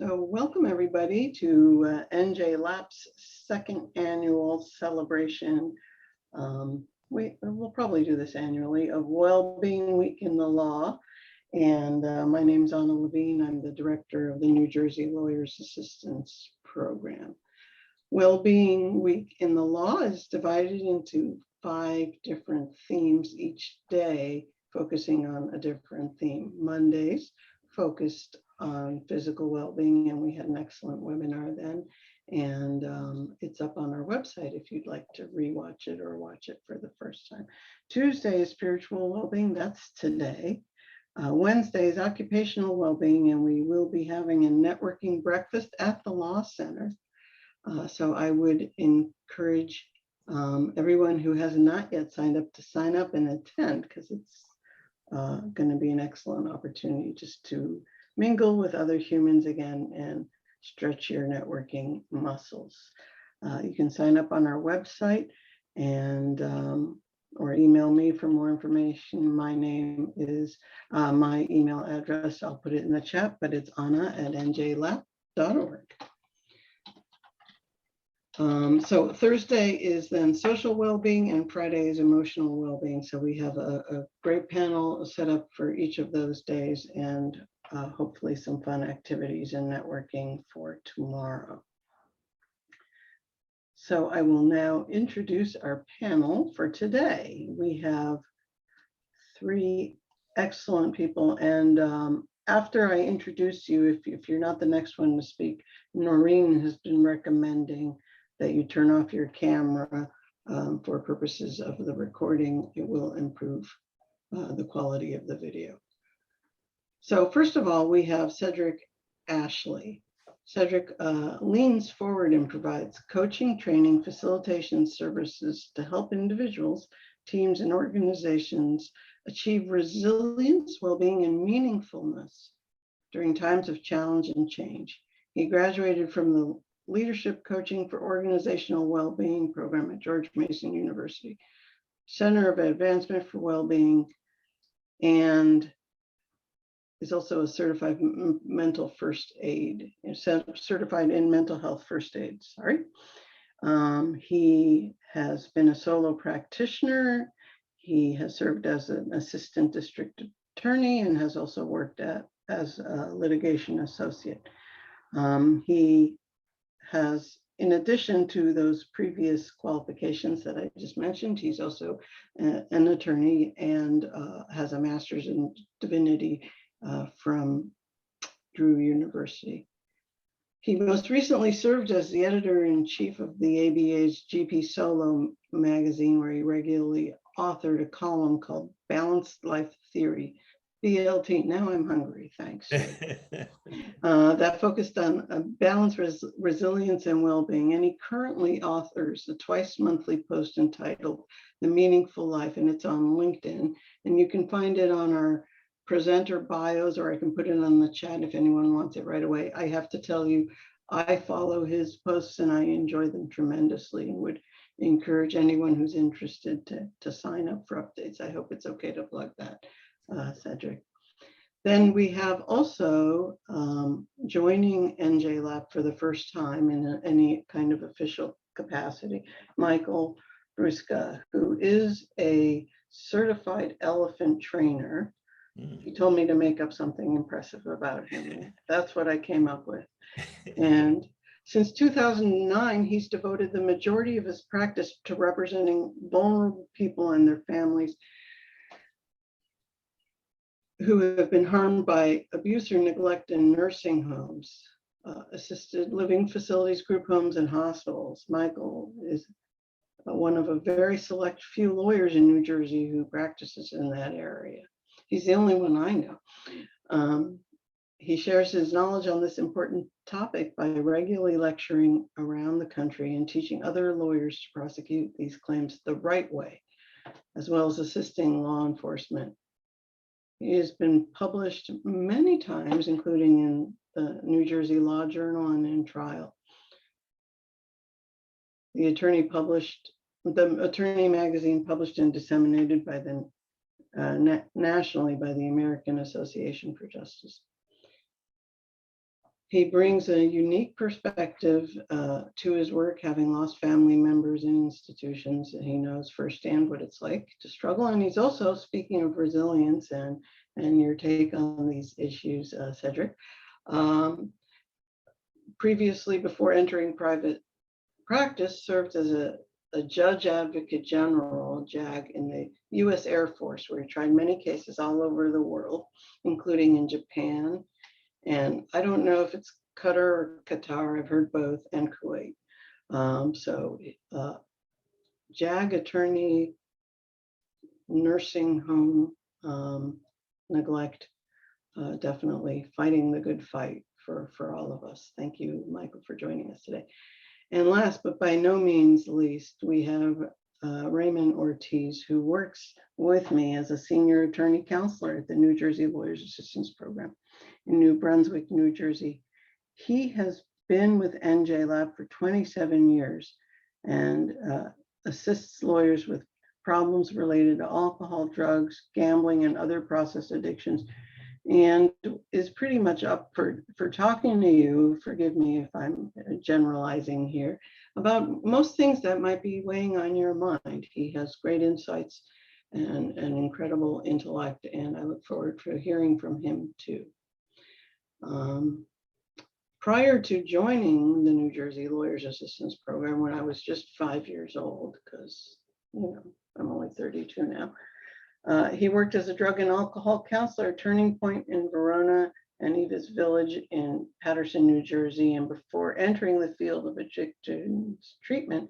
So welcome everybody to NJLAP's second annual celebration. We'll probably do this annually of Wellbeing Week in the Law. And my name is Anna Levine. I'm the director of the New Jersey Lawyers Assistance Program. Wellbeing Week in the Law is divided into 5 different themes each day, focusing on a different theme. Mondays focused on physical well-being, and we had an excellent webinar then, and it's up on our website if you'd like to rewatch it or watch it for the first time. Tuesday is spiritual well-being, that's today. Wednesday is occupational well-being, and we will be having a networking breakfast at the Law Center. So I would encourage everyone who has not yet signed up to sign up and attend, because it's going to be an excellent opportunity just to mingle with other humans again and stretch your networking muscles. You can sign up on our website and or email me for more information. My name is my email address. I'll put it in the chat, but it's anna@njlap.org. So Thursday is then social well-being and Friday is emotional well-being. So we have a great panel set up for each of those days, and hopefully some fun activities and networking for tomorrow. So I will now introduce our panel for today. We have 3 excellent people, and after I introduce you, if you're not the next one to speak, Noreen has been recommending that you turn off your camera for purposes of the recording. It will improve the quality of the video. So first of all, we have Cedric Ashley. Cedric leans forward and provides coaching, training, facilitation services to help individuals, teams, and organizations achieve resilience, well-being, and meaningfulness during times of challenge and change. He graduated from the Leadership Coaching for Organizational Well-Being program at George Mason University, Center of Advancement for Well-Being, and is also a certified mental first aid, certified in mental health first aid, sorry. He has been a solo practitioner. He has served as an assistant district attorney and has also worked as a litigation associate. He has, in addition to those previous qualifications that I just mentioned, he's also an attorney and has a master's in divinity from Drew University. He most recently served as the editor-in-chief of the ABA's GP Solo magazine, where he regularly authored a column called Balanced Life Theory, BLT. Now I'm hungry, thanks. That focused on balance, resilience, and well-being. And he currently authors a twice-monthly post entitled The Meaningful Life, and it's on LinkedIn. And you can find it on our presenter bios, or I can put it on the chat if anyone wants it right away. I have to tell you, I follow his posts and I enjoy them tremendously, and would encourage anyone who's interested to sign up for updates. I hope it's okay to plug that, Cedric. Then we have also joining NJLAP for the first time in any kind of official capacity, Michael Brusca, who is a certified elephant trainer. He told me to make up something impressive about him. That's what I came up with. And since 2009, he's devoted the majority of his practice to representing vulnerable people and their families who have been harmed by abuse or neglect in nursing homes, assisted living facilities, group homes, and hospitals. Michael is one of a very select few lawyers in New Jersey who practices in that area. He's the only one I know. He shares his knowledge on this important topic by regularly lecturing around the country and teaching other lawyers to prosecute these claims the right way, as well as assisting law enforcement. He has been published many times, including in the New Jersey Law Journal and in trial. The Attorney magazine published and disseminated by the nationally by the American Association for Justice. He brings a unique perspective to his work, having lost family members in institutions. He knows firsthand what it's like to struggle. And he's also, speaking of resilience and your take on these issues, Cedric, previously, before entering private practice, served as a judge advocate general, JAG, in the US Air Force, where he tried many cases all over the world, including in Japan. And I don't know if it's Qatar or Qatar, I've heard both, and Kuwait. JAG attorney, nursing home neglect, definitely fighting the good fight for all of us. Thank you, Michael, for joining us today. And last, but by no means least, we have Ramon Ortiz, who works with me as a senior attorney counselor at the New Jersey Lawyers Assistance Program in New Brunswick, New Jersey. He has been with NJLAP for 27 years and assists lawyers with problems related to alcohol, drugs, gambling, and other process addictions, and is pretty much up for talking to you, forgive me if I'm generalizing here, about most things that might be weighing on your mind. He has great insights and an incredible intellect, and I look forward to hearing from him too. Prior to joining the New Jersey Lawyers Assistance Program, when I was just 5 years old, because I'm only 32 now, he worked as a drug and alcohol counselor at Turning Point in Verona and Eva's Village in Paterson, New Jersey. And before entering the field of addictions treatment,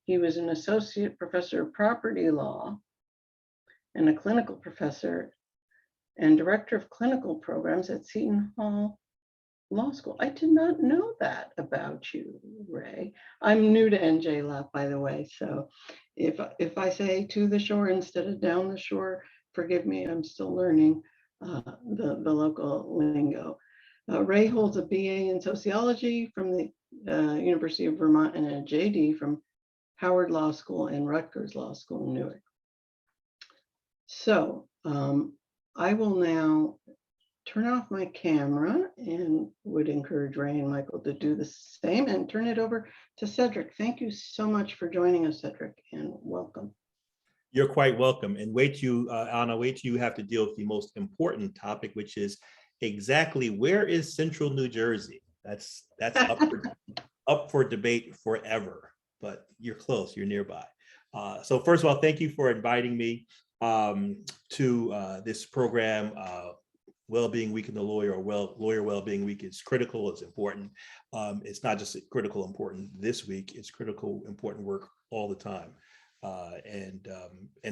he was an associate professor of property law and a clinical professor and director of clinical programs at Seton Hall Law School. I did not know that about you, Ray. I'm new to NJLAP, by the way, so if I say to the shore instead of down the shore, forgive me, I'm still learning the local lingo. Ray holds a BA in sociology from the University of Vermont and a JD from Howard Law School and Rutgers Law School in Newark. So I will now turn off my camera and would encourage Ray and Michael to do the same and turn it over to Cedric. Thank you so much for joining us, Cedric, and welcome. You're quite welcome. And Anna, wait till you have to deal with the most important topic, which is exactly where is Central New Jersey? That's up for debate forever, but you're close, you're nearby. So first of all, thank you for inviting me to this program. Well-being Week in the Lawyer, or Lawyer Well-being Week is critical, it's important. It's not just critical important this week, it's critical important work all the time. And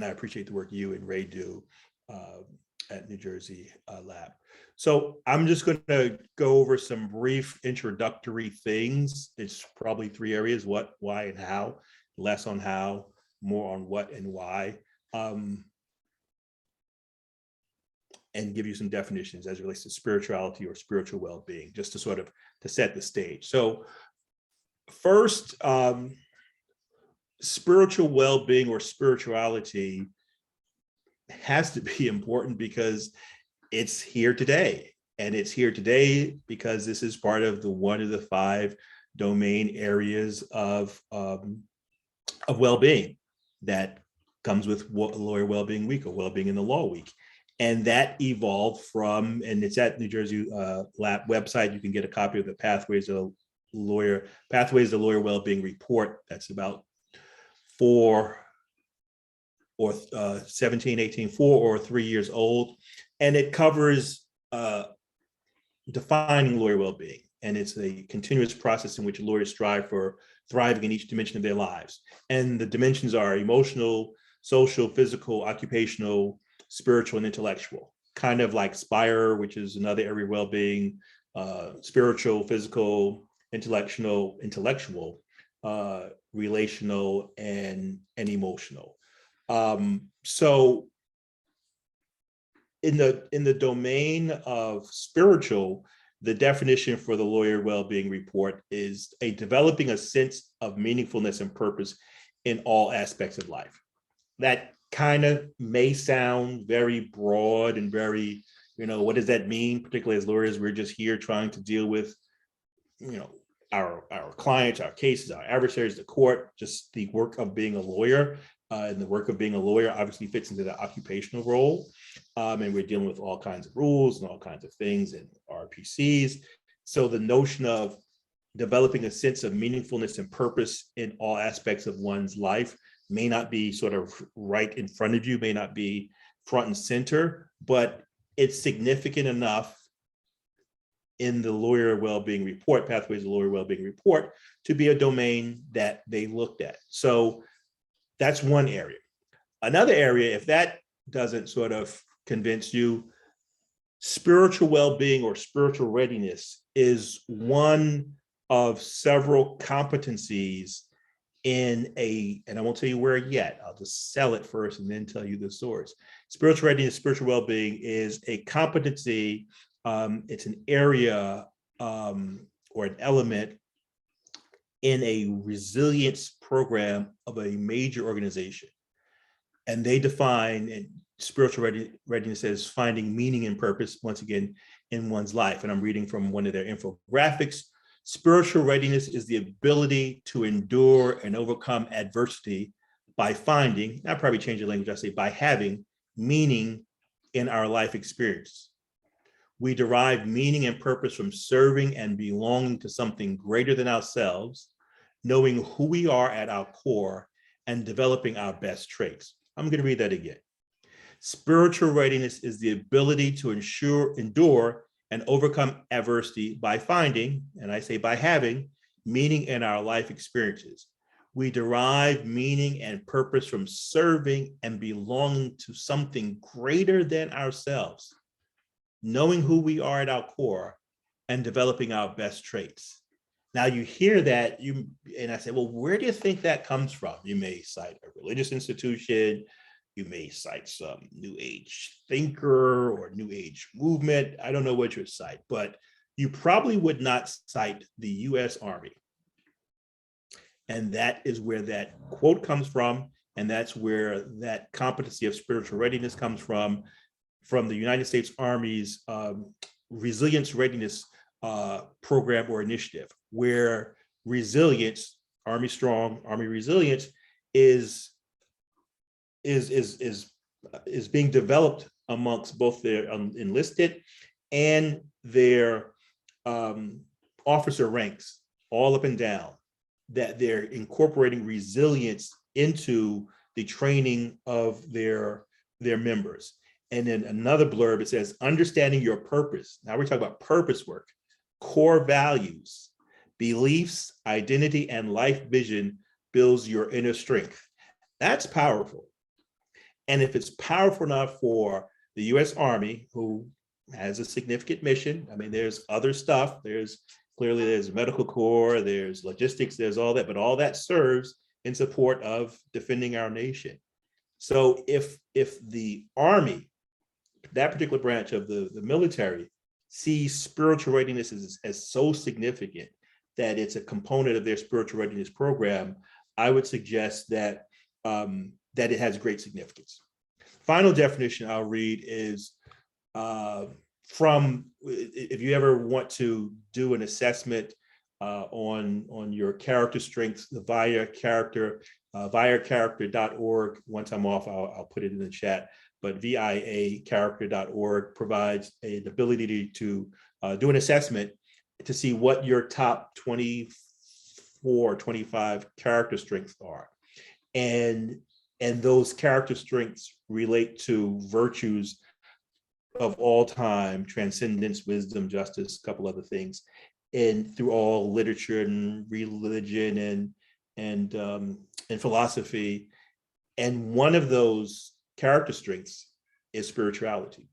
I appreciate the work you and Ray do at New Jersey Lab. So I'm just going to go over some brief introductory things. It's probably 3 areas: what, why, and how. Less on how, more on what and why. And give you some definitions as it relates to spirituality or spiritual well-being, just to sort of to set the stage. So first, spiritual well-being or spirituality has to be important because it's here today. And it's here today because this is part of one of the 5 domain areas of well-being that comes with Lawyer Well-being Week or Well-being in the Law Week. And that evolved from, and it's at New Jersey Lab website. You can get a copy of the Pathways to Lawyer Wellbeing Report. That's about 4 or 4 or 3 years old. And it covers defining lawyer well-being. And it's a continuous process in which lawyers strive for thriving in each dimension of their lives. And the dimensions are emotional, social, physical, occupational, spiritual, and intellectual, kind of like SPIRE, which is another area of well-being, spiritual, physical, intellectual, relational, and emotional. So in the domain of spiritual, the definition for the Lawyer Wellbeing Report is developing a sense of meaningfulness and purpose in all aspects of life. That kind of may sound very broad and very, what does that mean? Particularly as lawyers, we're just here trying to deal with our clients, our cases, our adversaries, the court, just the work of being a lawyer. And the work of being a lawyer obviously fits into the occupational role. And we're dealing with all kinds of rules and all kinds of things and RPCs. So the notion of developing a sense of meaningfulness and purpose in all aspects of one's life may not be sort of right in front of you, may not be front and center, but it's significant enough in the lawyer well-being report, Pathways to Lawyer Well-being report, to be a domain that they looked at. So that's one area. Another area, if that doesn't sort of convince you, spiritual well-being or spiritual readiness is one of several competencies in and I won't tell you where yet, I'll just sell it first and then tell you the source. Spiritual readiness, spiritual well-being is a competency, it's an area or an element in a resilience program of a major organization. And they define spiritual readiness as finding meaning and purpose, once again, in one's life. And I'm reading from one of their infographics. Spiritual readiness is the ability to endure and overcome adversity by finding, I probably change the language, I say by having meaning in our life experience. We derive meaning and purpose from serving and belonging to something greater than ourselves, knowing who we are at our core, and developing our best traits. I'm going to read that again. Spiritual readiness is the ability to endure and overcome adversity by finding, and I say by having, meaning in our life experiences. We derive meaning and purpose from serving and belonging to something greater than ourselves, knowing who we are at our core, and developing our best traits. Now you hear that, and I say, well, where do you think that comes from? You may cite a religious institution, you may cite some New Age thinker or New Age movement. I don't know what you would cite, but you probably would not cite the US Army. And that is where that quote comes from. And that's where that competency of spiritual readiness comes from the United States Army's resilience readiness program or initiative, where resilience, Army Strong, Army Resilience is being developed amongst both their enlisted and their officer ranks, all up and down, that they're incorporating resilience into the training of their members. And then another blurb, it says, understanding your purpose. Now we're talking about purpose work, core values, beliefs, identity, and life vision builds your inner strength. That's powerful. And if it's powerful enough for the US Army, who has a significant mission, I mean, there's other stuff, there's medical corps, there's logistics, there's all that, but all that serves in support of defending our nation. So if the Army, that particular branch of the military, sees spiritual readiness as so significant that it's a component of their spiritual readiness program, I would suggest that that it has great significance. Final definition I'll read is from, if you ever want to do an assessment on your character strengths, the VIA character, viacharacter.org. Once I'm off, I'll put it in the chat, but viacharacter.org provides an ability to do an assessment to see what your top 24, 25 character strengths are. And those character strengths relate to virtues of all time: transcendence, wisdom, justice, a couple other things, and through all literature and religion and philosophy. And one of those character strengths is spirituality.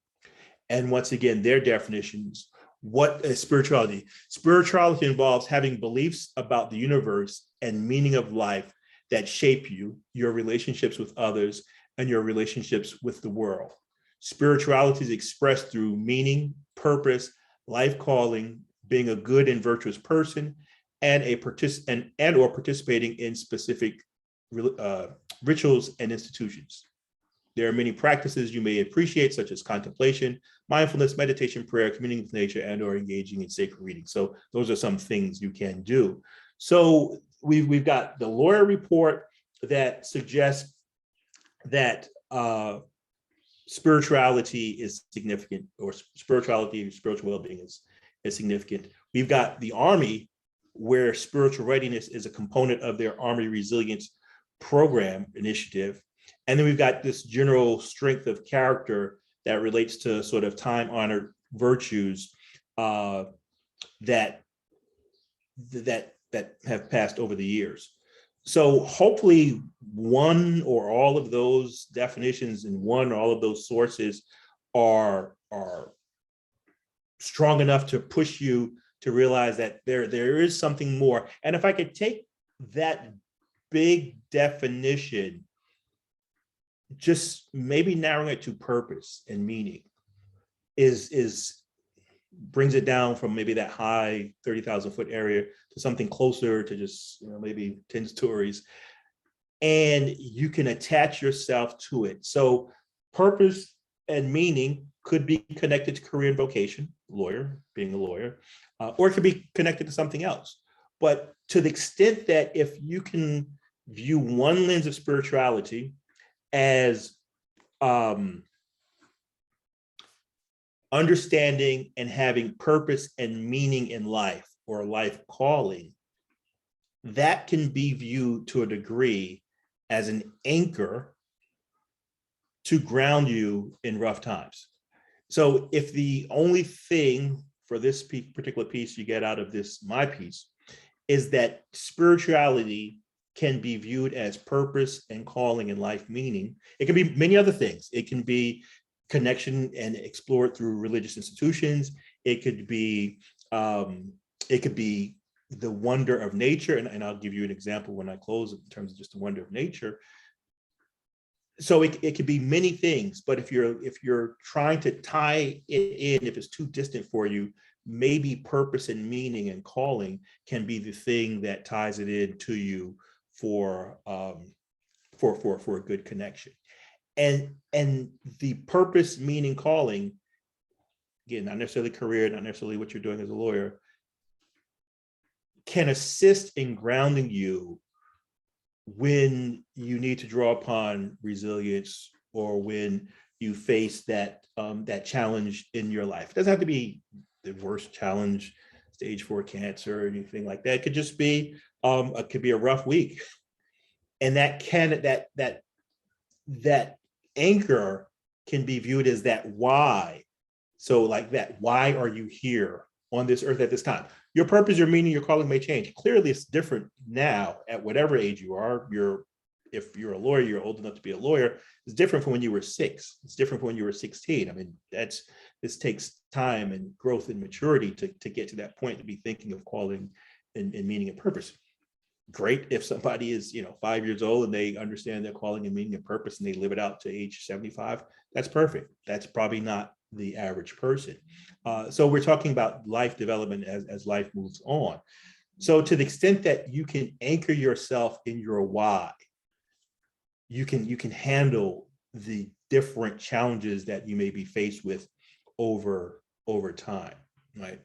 And once again, their definitions, what is spirituality? Spirituality involves having beliefs about the universe and meaning of life that shape you, your relationships with others, and your relationships with the world. Spirituality is expressed through meaning, purpose, life calling, being a good and virtuous person, and or participating in specific rituals and institutions. There are many practices you may appreciate, such as contemplation, mindfulness, meditation, prayer, communing with nature, and or engaging in sacred reading. So those are some things you can do. So we've got the lawyer report that suggests that spirituality is significant, or spirituality, spiritual well-being is significant. We've got the Army, where spiritual readiness is a component of their Army Resilience Program initiative. And then we've got this general strength of character that relates to sort of time-honored virtues that have passed over the years. So hopefully one or all of those definitions and one or all of those sources are strong enough to push you to realize that there is something more. And if I could take that big definition, just maybe narrowing it to purpose and meaning brings it down from maybe that high 30,000 foot area to something closer to just, maybe 10 stories. And you can attach yourself to it. So purpose and meaning could be connected to career and vocation, being a lawyer, or it could be connected to something else. But to the extent that if you can view one lens of spirituality as understanding and having purpose and meaning in life, or life calling, that can be viewed to a degree as an anchor to ground you in rough times. So if the only thing for this particular piece you get out of this, my piece, is that spirituality can be viewed as purpose and calling and life meaning, it can be many other things. It can be connection and explored through religious institutions. It could be the wonder of nature, and I'll give you an example when I close in terms of just the wonder of nature. So it could be many things, but if you're trying to tie it in, if it's too distant for you, maybe purpose and meaning and calling can be the thing that ties it in to you for a good connection. And the purpose, meaning, calling, again, not necessarily career, not necessarily what you're doing as a lawyer, can assist in grounding you when you need to draw upon resilience, or when you face that challenge in your life. It doesn't have to be the worst challenge, stage 4 cancer or anything like that. It could just be it could be a rough week, and that anchor can be viewed as that why. So like that, why are you here on this earth at this time? Your purpose, your meaning, your calling may change. Clearly, it's different now at whatever age you are. If you're a lawyer, you're old enough to be a lawyer. It's different from when you were 6. It's different from when you were 16. I mean, this takes time and growth and maturity to get to that point, to be thinking of calling and meaning and purpose. Great if somebody is 5 years old and they understand their calling and meaning and purpose and they live it out to age 75. That's perfect. That's probably not the average person. So we're talking about life development as life moves on. So to the extent that you can anchor yourself in your why, you can handle the different challenges that you may be faced with over time, right?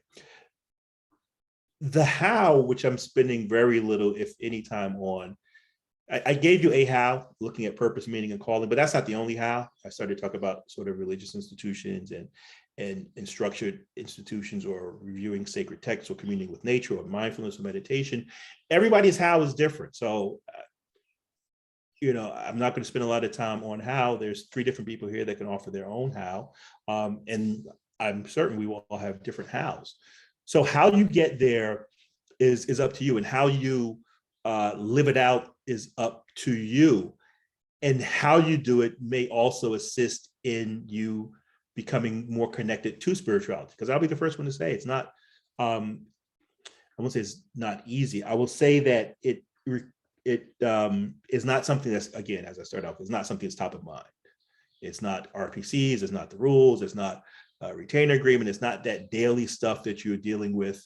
The how, which I'm spending very little, if any, time on, I gave you a how, looking at purpose, meaning, and calling, but that's not the only how. I started to talk about sort of religious institutions and structured institutions, or reviewing sacred texts, or communing with nature, or mindfulness, or meditation. Everybody's how is different. So, I'm not going to spend a lot of time on how. There's 3 different people here that can offer their own how. And I'm certain we will all have different hows. So how you get there is up to you, and how you live it out is up to you. And how you do it may also assist in you becoming more connected to spirituality. Because I'll be the first one to say it's not, I won't say it's not easy. I will say that it is not something that's, again, as I start off, it's not something that's top of mind. It's not RPCs, it's not the rules, it's not retainer agreement. It's not that daily stuff that you're dealing with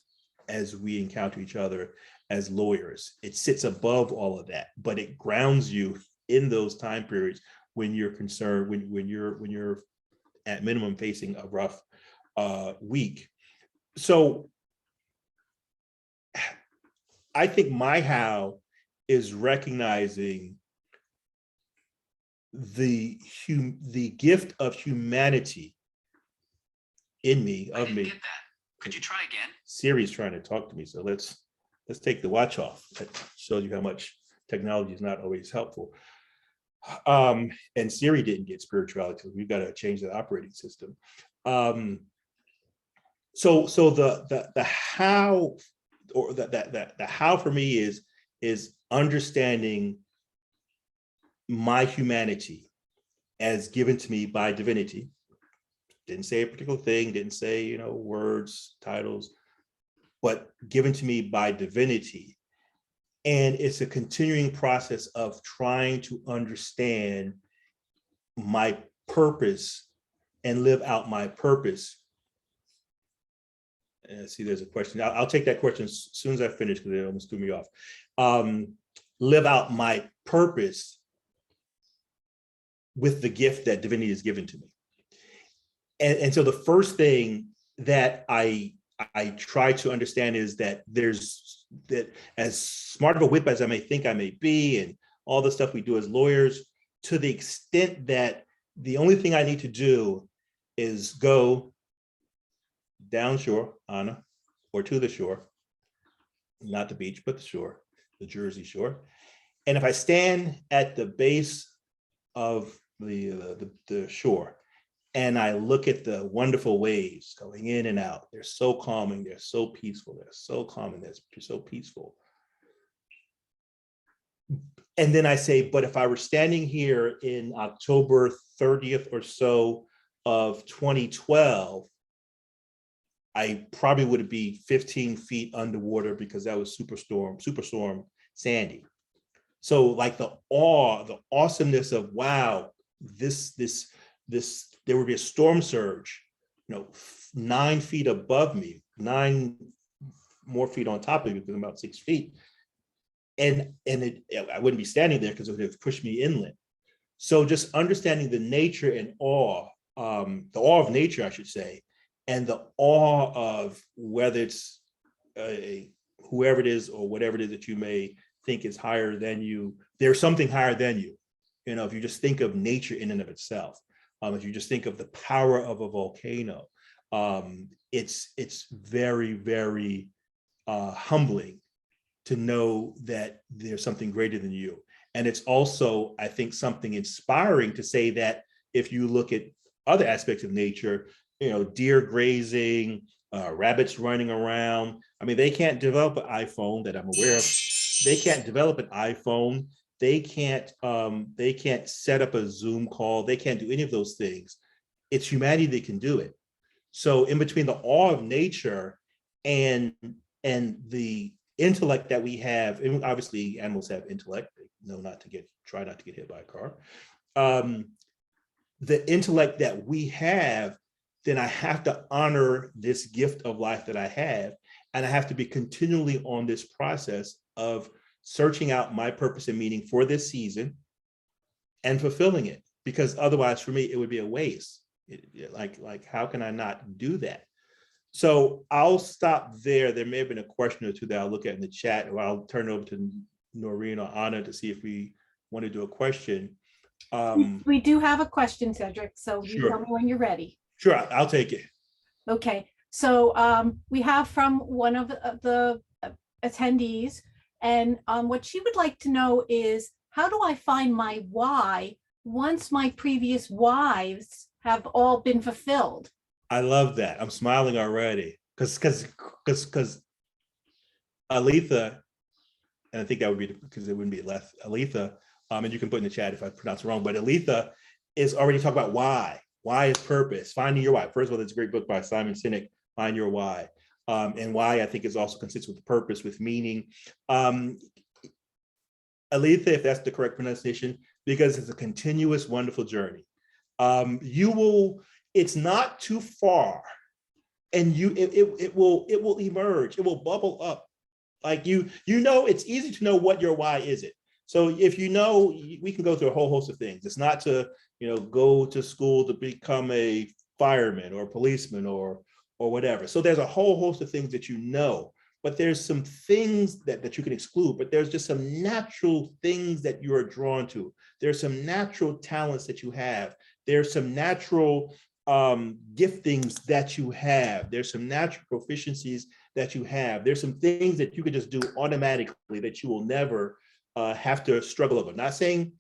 as we encounter each other as lawyers. It sits above all of that, but it grounds you in those time periods when you're concerned, when you're at minimum facing a rough week. So I think my how is recognizing the gift of humanity in me, I didn't get that. Could you try again? Siri's trying to talk to me, so let's take the watch off. That shows you how much technology is not always helpful. And Siri didn't get spirituality, so we've got to change the operating system. So the how, or the how for me is understanding my humanity as given to me by divinity. Didn't say a particular thing, didn't say, words, titles, but given to me by divinity. And it's a continuing process of trying to understand my purpose and live out my purpose. And see, there's a question. I'll take that question as soon as I finish, because it almost threw me off. Live out my purpose with the gift that divinity has given to me. And so the first thing that I try to understand is that that as smart of a whip as I may think I may be, and all the stuff we do as lawyers, to the extent that the only thing I need to do is go down shore, Anna, or to the shore, not the beach, but the shore, the Jersey shore. And if I stand at the base of the shore, and I look at the wonderful waves going in and out, they're so calming, they're so peaceful, they're so calming, they're so peaceful. And then I say, but if I were standing here in October 30th or so of 2012, I probably would be 15 feet underwater, because that was Superstorm Sandy. So like the awesomeness of, wow, there would be a storm surge, 9 feet above me, 9 more feet on top of me, because I'm about 6 feet. And I wouldn't be standing there, because it would have pushed me inland. So just understanding the nature and awe, the awe of nature, I should say, and the awe of whether it's whoever it is or whatever it is that you may think is higher than you, there's something higher than you. If you just think of nature in and of itself. If you just think of the power of a volcano, it's very, very humbling to know that there's something greater than you. And it's also, I think, something inspiring to say that if you look at other aspects of nature, deer grazing, rabbits running around. I mean, they can't develop an iPhone that I'm aware of. They can't develop an iPhone. They can't set up a Zoom call. They can't do any of those things. It's humanity that can do it. So in between the awe of nature and the intellect that we have, and obviously animals have intellect, they know try not to get hit by a car. The intellect that we have, then I have to honor this gift of life that I have. And I have to be continually on this process of searching out my purpose and meaning for this season and fulfilling it, because otherwise for me, it would be a waste. Like, how can I not do that? So I'll stop there. There may have been a question or two that I'll look at in the chat, or I'll turn it over to Noreen or Anna to see if we want to do a question. We do have a question, Cedric, so you Sure. tell me when you're ready. Sure, I'll take it. Okay, so we have from one of the attendees, and what she would like to know is, how do I find my why once my previous whys have all been fulfilled? I love that. I'm smiling already, because Aletha, and I think that would be because it wouldn't be left. Aletha, and you can put in the chat if I pronounce it wrong, but Aletha is already talking about why. Why is purpose, finding your why. First of all, it's a great book by Simon Sinek, Find Your Why. And why, I think, is also consistent with purpose, with meaning. Aletha, if that's the correct pronunciation, because it's a continuous, wonderful journey. It's not too far, and it will emerge, it will bubble up. Like it's easy to know what your why is. So if you know, we can go through a whole host of things. It's not to, go to school to become a fireman or policeman or whatever. So there's a whole host of things that but there's some things that you can exclude, but there's just some natural things that you are drawn to. There's some natural talents that you have. There's some natural giftings that you have. There's some natural proficiencies that you have. There's some things that you can just do automatically that you will never have to struggle over. Not saying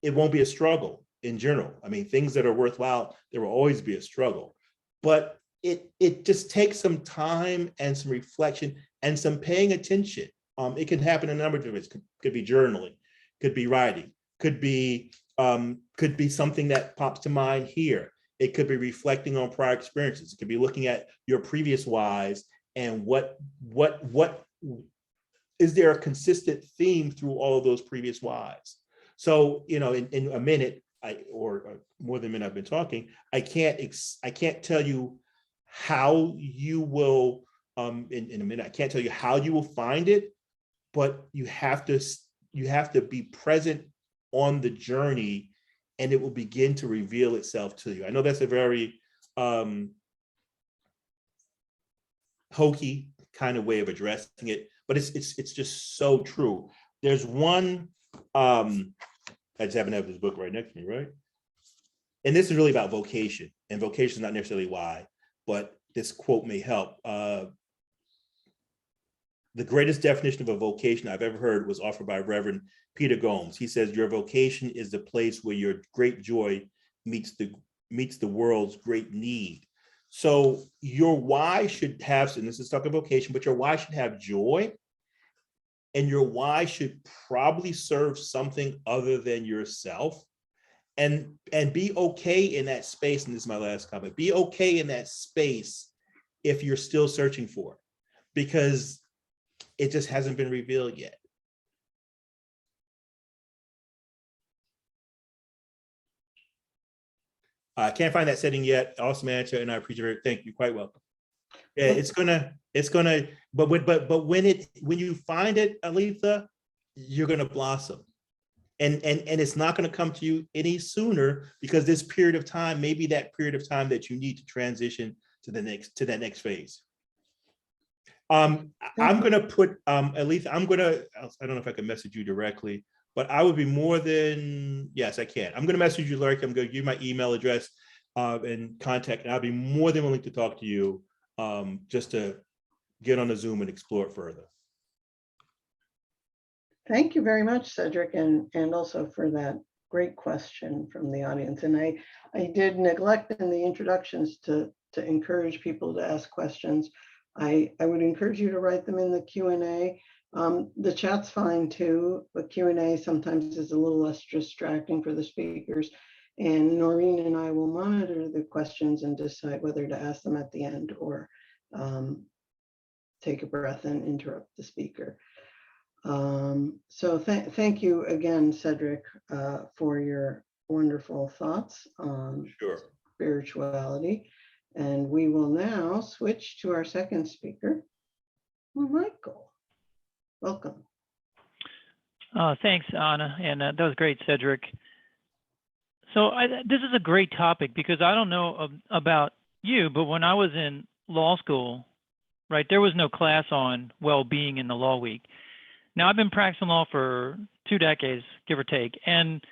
it won't be a struggle in general. I mean, things that are worthwhile, there will always be a struggle, but it just takes some time and some reflection and some paying attention. It can happen in a number of different ways. Could be journaling, could be writing, could be something that pops to mind here. It could be reflecting on prior experiences. It could be looking at your previous whys and what is there a consistent theme through all of those previous whys. So, in a minute, or more than a minute I've been talking, I can't tell you how you will, in a minute, I can't tell you how you will find it, but you have to be present on the journey, and it will begin to reveal itself to you. I know that's a very hokey kind of way of addressing it, but it's just so true. There's one, I just happen to have this book right next to me, right? And this is really about vocation, and vocation is not necessarily why, but this quote may help. The greatest definition of a vocation I've ever heard was offered by Reverend Peter Gomes. He says, your vocation is the place where your great joy meets the world's great need. So your why should have, and this is talking vocation, but your why should have joy, and your why should probably serve something other than yourself. And be okay in that space, and this is my last comment, be okay in that space if you're still searching for it, because it just hasn't been revealed yet. I can't find that setting yet. Awesome answer, and I appreciate it. Thank you. Quite welcome. Yeah, it's gonna, but when you find it, Aletha, you're gonna blossom. And it's not going to come to you any sooner, because this period of time may be that period of time that you need to transition to that next phase. I'm going to put, Aletha, I don't know if I can message you directly, but I would be more than, yes, I can. I'm going to message you, Larry. I'm going to give you my email address and contact, and I'll be more than willing to talk to you just to get on a Zoom and explore it further. Thank you very much, Cedric, and also for that great question from the audience. And I did neglect in the introductions to encourage people to ask questions. I would encourage you to write them in the Q&A. The chat's fine too, but Q&A sometimes is a little less distracting for the speakers. And Noreen and I will monitor the questions and decide whether to ask them at the end or take a breath and interrupt the speaker. So thank you again, Cedric, for your wonderful thoughts on spirituality. And we will now switch to our second speaker, Michael. Welcome. Thanks, Anna, and that was great, Cedric. So this is a great topic, because I don't know about you, but when I was in law school, right, there was no class on well-being in the law week. Now, I've been practicing law for 2 decades, give or take, and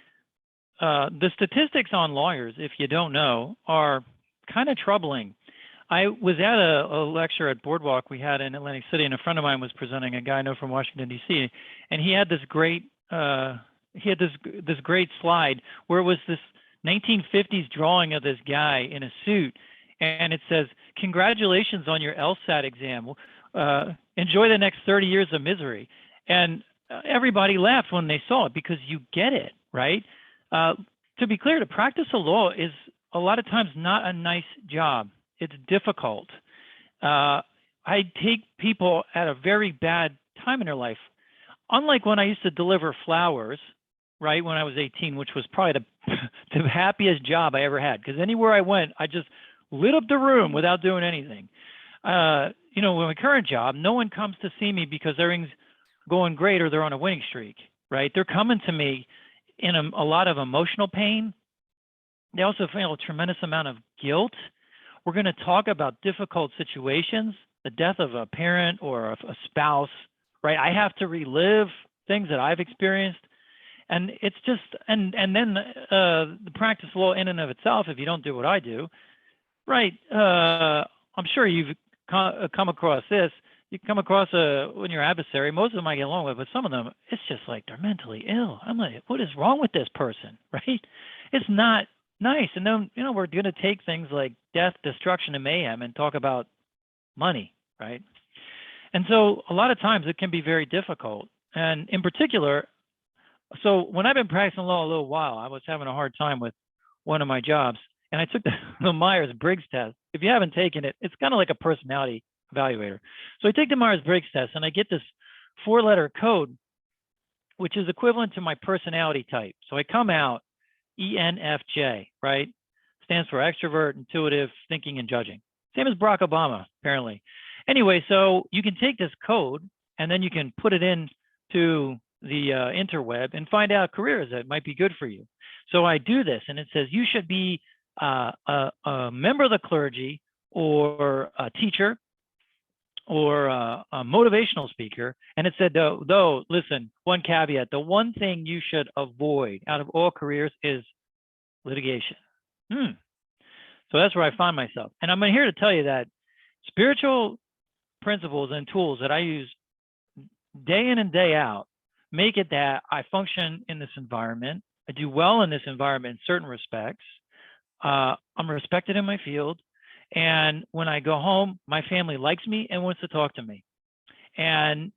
the statistics on lawyers, if you don't know, are kind of troubling. I was at a lecture at Boardwalk we had in Atlantic City, and a friend of mine was presenting, a guy I know from Washington, D.C., and he had this great great slide where it was this 1950s drawing of this guy in a suit, and it says, "Congratulations on your LSAT exam. Enjoy the next 30 years of misery." And everybody laughed when they saw it, because you get it, right? To be clear, to practice a law is a lot of times not a nice job. It's difficult. I take people at a very bad time in their life. Unlike when I used to deliver flowers, right, when I was 18, which was probably the happiest job I ever had, because anywhere I went, I just lit up the room without doing anything. With my current job, no one comes to see me because everything's going great or they're on a winning streak. right? They're coming to me in a lot of emotional pain. They also feel a tremendous amount of guilt. We're going to talk about difficult situations, the death of a parent or a spouse, right? I have to relive things that I've experienced. And it's just, and then the practice law in and of itself, if you don't do what I do, right? I'm sure you've come across this. You come across when your adversary, most of them I get along with, but some of them, it's just like they're mentally ill. I'm like, what is wrong with this person, right? It's not nice. And then, we're going to take things like death, destruction, and mayhem and talk about money, right? And so a lot of times it can be very difficult. And in particular, so when I've been practicing law a little while, I was having a hard time with one of my jobs, and I took the Myers-Briggs test. If you haven't taken it, it's kind of like a personality evaluator. So I take the Myers-Briggs test, and I get this 4-letter code, which is equivalent to my personality type. So I come out ENFJ, right? Stands for extrovert, intuitive, thinking, and judging. Same as Barack Obama, apparently. Anyway, so you can take this code, and then you can put it into the interweb and find out careers that might be good for you. So I do this, and it says you should be a member of the clergy, or a teacher, or a motivational speaker. And it said, though, listen, one caveat, the one thing you should avoid out of all careers is litigation. So that's where I find myself. And I'm here to tell you that spiritual principles and tools that I use day in and day out make it that I function in this environment. I do well in this environment in certain respects. I'm respected in my field. And when I go home, my family likes me and wants to talk to me. And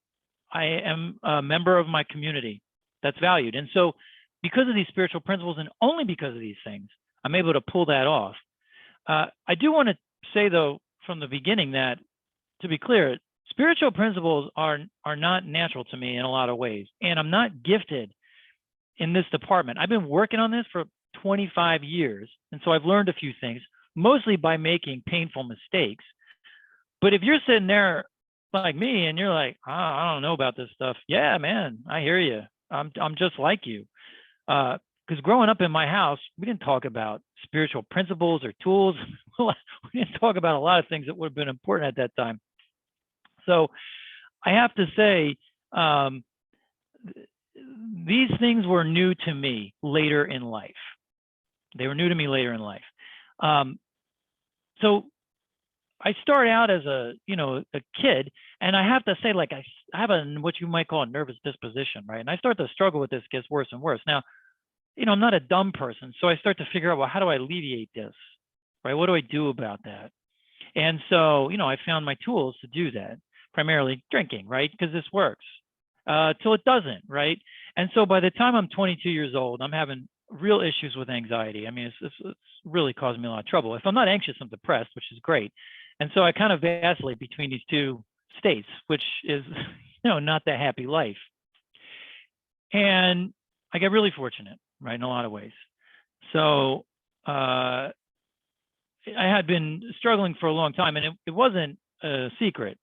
I am a member of my community that's valued. And so because of these spiritual principles, and only because of these things, I'm able to pull that off. I do want to say, though, from the beginning that, to be clear, spiritual principles are not natural to me in a lot of ways. And I'm not gifted in this department. I've been working on this for 25 years. And so I've learned a few things, mostly by making painful mistakes. But if you're sitting there like me and you're like, I don't know about this stuff. Yeah, man, I hear you. I'm just like you. Because growing up in my house, we didn't talk about spiritual principles or tools. We didn't talk about a lot of things that would have been important at that time. So I have to say, these things were new to me later in life. They were new to me later in life. So I start out as a kid, and I have to say, like, I have what you might call a nervous disposition, right? And I start to struggle with this, gets worse and worse. Now, I'm not a dumb person, so I start to figure out, well, how do I alleviate this, right? What do I do about that? And so, I found my tools to do that, primarily drinking, right? Because this works, till it doesn't, right? And so by the time I'm 22 years old, I'm having real issues with anxiety. I mean, it's really caused me a lot of trouble. If I'm not anxious, I'm depressed, which is great. And so I kind of vacillate between these two states, which is, not the happy life. And I got really fortunate, right, in a lot of ways. So I had been struggling for a long time, and it wasn't a secret,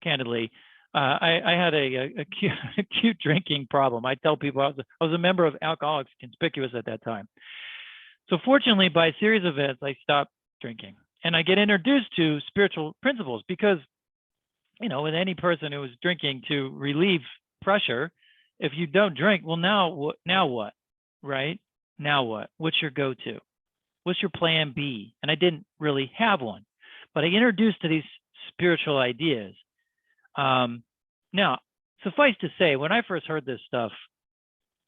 candidly. I had a acute drinking problem. I tell people I was a member of Alcoholics Conspicuous at that time. So fortunately, by a series of events, I stopped drinking, and I get introduced to spiritual principles because, with any person who is drinking to relieve pressure, if you don't drink, well, now what, right? Now what? What's your go-to? What's your plan B? And I didn't really have one, but I introduced to these spiritual ideas. Now, suffice to say, when I first heard this stuff,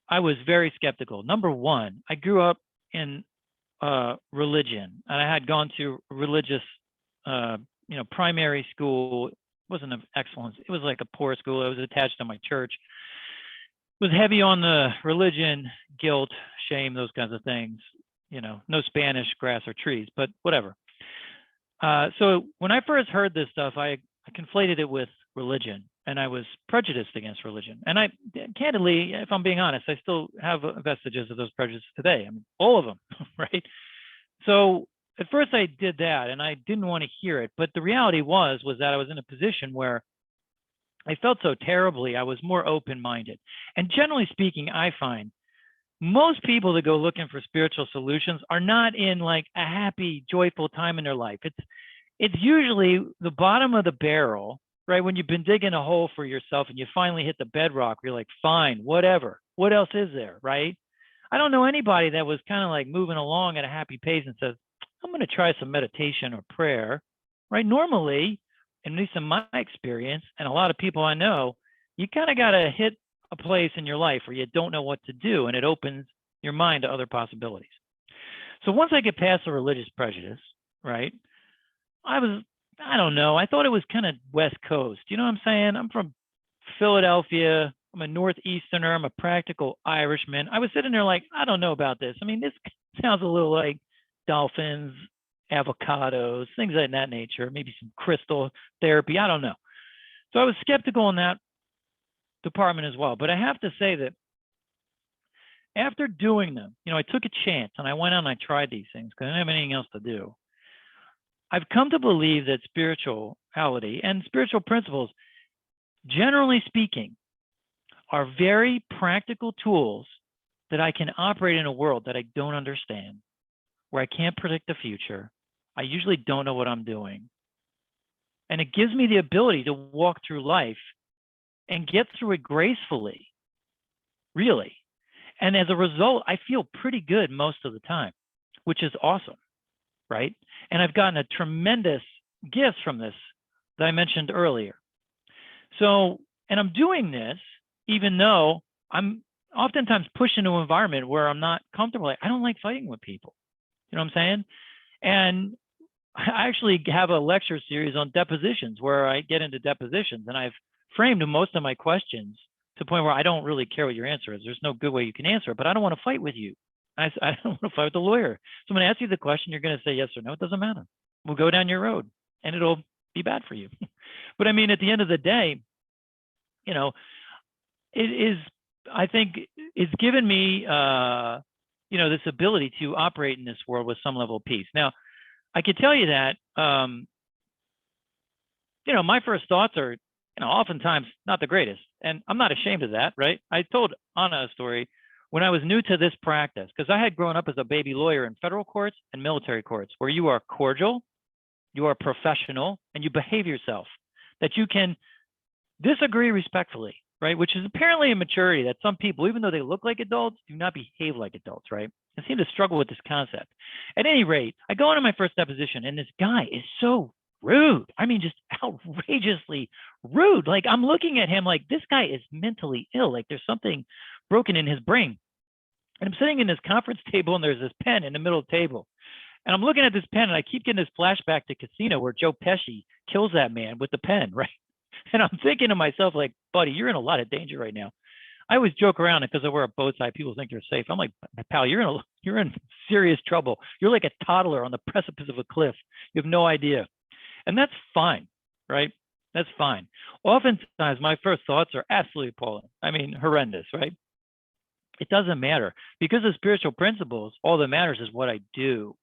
I was very skeptical. Number one, I grew up in religion, and I had gone to religious, primary school. It wasn't of excellence. It was like a poor school. It was attached to my church. It was heavy on the religion, guilt, shame, those kinds of things. No Spanish, grass, or trees, but whatever. So when I first heard this stuff, I conflated it with religion, and I was prejudiced against religion. And I, candidly, if I'm being honest, I still have vestiges of those prejudices today. I mean, all of them, right? So at first I did that, and I didn't want to hear it. But the reality was that I was in a position where I felt so terribly. I was more open-minded. And generally speaking, I find most people that go looking for spiritual solutions are not in like a happy, joyful time in their life. It's usually the bottom of the barrel, right? When you've been digging a hole for yourself and you finally hit the bedrock, you're like, fine, whatever. What else is there, right? I don't know anybody that was kind of like moving along at a happy pace and says, I'm going to try some meditation or prayer, right? Normally, at least in my experience, and a lot of people I know, you kind of got to hit a place in your life where you don't know what to do, and it opens your mind to other possibilities. So once I get past the religious prejudice, right, I don't know, I thought it was kind of West Coast. You know what I'm saying? I'm from Philadelphia. I'm a Northeasterner. I'm a practical Irishman. I was sitting there like, I don't know about this. I mean, this sounds a little like dolphins, avocados, things like that nature, maybe some crystal therapy. I don't know. So I was skeptical in that department as well. But I have to say that after doing them, I took a chance and I went out and I tried these things because I didn't have anything else to do. I've come to believe that spirituality and spiritual principles, generally speaking, are very practical tools that I can operate in a world that I don't understand, where I can't predict the future. I usually don't know what I'm doing. And it gives me the ability to walk through life and get through it gracefully, really. And as a result, I feel pretty good most of the time, which is awesome, right? And I've gotten a tremendous gift from this that I mentioned earlier. So, and I'm doing this even though I'm oftentimes pushed into an environment where I'm not comfortable. I don't like fighting with people. You know what I'm saying? And I actually have a lecture series on depositions where I get into depositions, and I've framed most of my questions to the point where I don't really care what your answer is. There's no good way you can answer it, but I don't want to fight with you. I don't want to fight with the lawyer. So I'm going to ask you the question. You're going to say yes or no. It doesn't matter. We'll go down your road and it'll be bad for you. But I mean, at the end of the day, it is, I think it's given me, this ability to operate in this world with some level of peace. Now, I can tell you that, my first thoughts are, oftentimes not the greatest. And I'm not ashamed of that, right? I told Anna a story when I was new to this practice, because I had grown up as a baby lawyer in federal courts and military courts, where you are cordial, you are professional, and you behave yourself, that you can disagree respectfully, right? Which is apparently a maturity that some people, even though they look like adults, do not behave like adults, right? I seem to struggle with this concept. At any rate, I go into my first deposition, and this guy is so rude. I mean, just outrageously rude. Like, I'm looking at him like, this guy is mentally ill. Like, there's something broken in his brain. And I'm sitting in this conference table, and there's this pen in the middle of the table. And I'm looking at this pen, and I keep getting this flashback to Casino where Joe Pesci kills that man with the pen, right? And I'm thinking to myself, like, buddy, you're in a lot of danger right now. I always joke around because I wear a bow tie. People think they're safe. I'm like, pal, you're in serious trouble. You're like a toddler on the precipice of a cliff. You have no idea. And that's fine, right? That's fine. Oftentimes, my first thoughts are absolutely appalling. I mean, horrendous, right? It doesn't matter. Because of spiritual principles, all that matters is what I do,